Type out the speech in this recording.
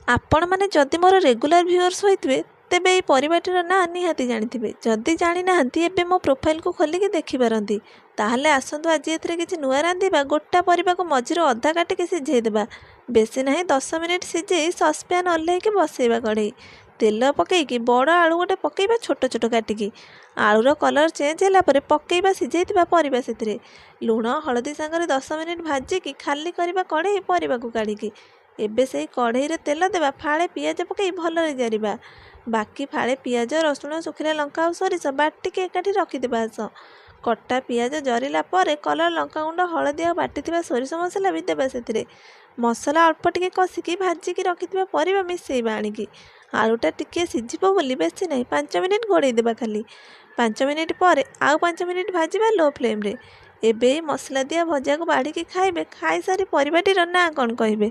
ଆପଣମାନେ ଯଦି ମୋର ରେଗୁଲାର ଭିଉଅର୍ସ ହୋଇଥିବେ ତେବେ ଏହି ପରିବାଟିର ନାଁ ନିହାତି ଜାଣିଥିବେ। ଯଦି ଜାଣିନାହାନ୍ତି ଏବେ ମୋ ପ୍ରୋଫାଇଲକୁ ଖୋଲିକି ଦେଖିପାରନ୍ତି। ତାହେଲେ ଆସନ୍ତୁ ଆଜି ଏଥିରେ କିଛି ନୂଆ ରାନ୍ଧିବା। ଗୋଟା ପରିବାକୁ ମଝିରୁ ଅଧା କାଟିକି ସିଝେଇଦେବା। ବେଶୀ ନାହିଁ 10 ମିନିଟ୍ ସିଝେଇ ସସ୍ପ୍ୟାନ୍ ଓହ୍ଲେଇକି ବସେଇବା କଢ଼େଇ। ତେଲ ପକେଇକି ବଡ଼ ଆଳୁ ଗୋଟେ ପକେଇବା ଛୋଟ ଛୋଟ କାଟିକି। ଆଳୁର କଲର୍ ଚେଞ୍ଜ ହେଲା ପରେ ପକେଇବା ସିଝେଇଥିବା ପରିବା ସେଥିରେ। ଲୁଣ ହଳଦୀ ସାଙ୍ଗରେ 10 ମିନିଟ୍ ଭାଜିକି ଖାଲି କରିବା କଢ଼େଇ ପରିବାକୁ କାଢ଼ିକି। ଏବେ ସେଇ କଢ଼େଇରେ ତେଲ ଦେବା, ଫାଳେ ପିଆଜ ପକାଇ ଭଲରେ ଜାରିବା। ବାକି ଫାଳେ ପିଆଜ ରସୁଣ ଶୁଖିଲା ଲଙ୍କା ଆଉ ସୋରିଷ ବାଟିକି ଏକାଠି ରଖିଦେବା। କଟା ପିଆଜ ଜରିଲା ପରେ କଲର୍ ଲଙ୍କାଗୁଣ୍ଡ ହଳଦୀ ଆଉ ବାଟିଥିବା ସୋରିଷ ମସଲା ବି ଦେବା ସେଥିରେ। ମସଲା ଅଳ୍ପ ଟିକେ କଷିକି ଭାଜିକି ରଖିଥିବା ପରିବା ମିଶାଇବା ଆଣିକି। ଆଳୁଟା ଟିକିଏ ସିଝିବ ବୋଲି ବେଶୀ ନାହିଁ 5 ମିନିଟ୍ ଘୋଡ଼େଇ ଦେବା ଖାଲି। 5 ମିନିଟ୍ ପରେ ଆଉ 5 ମିନିଟ୍ ଭାଜିବା ଲୋ ଫ୍ଲେମ୍ରେ। ଏବେ ଏଇ ମସଲା ଦିଆ ଭଜାକୁ ବାଢ଼ିକି ଖାଇବେ। ଖାଇସାରି ପରିବାଟିର ନାଁ କ'ଣ କହିବେ।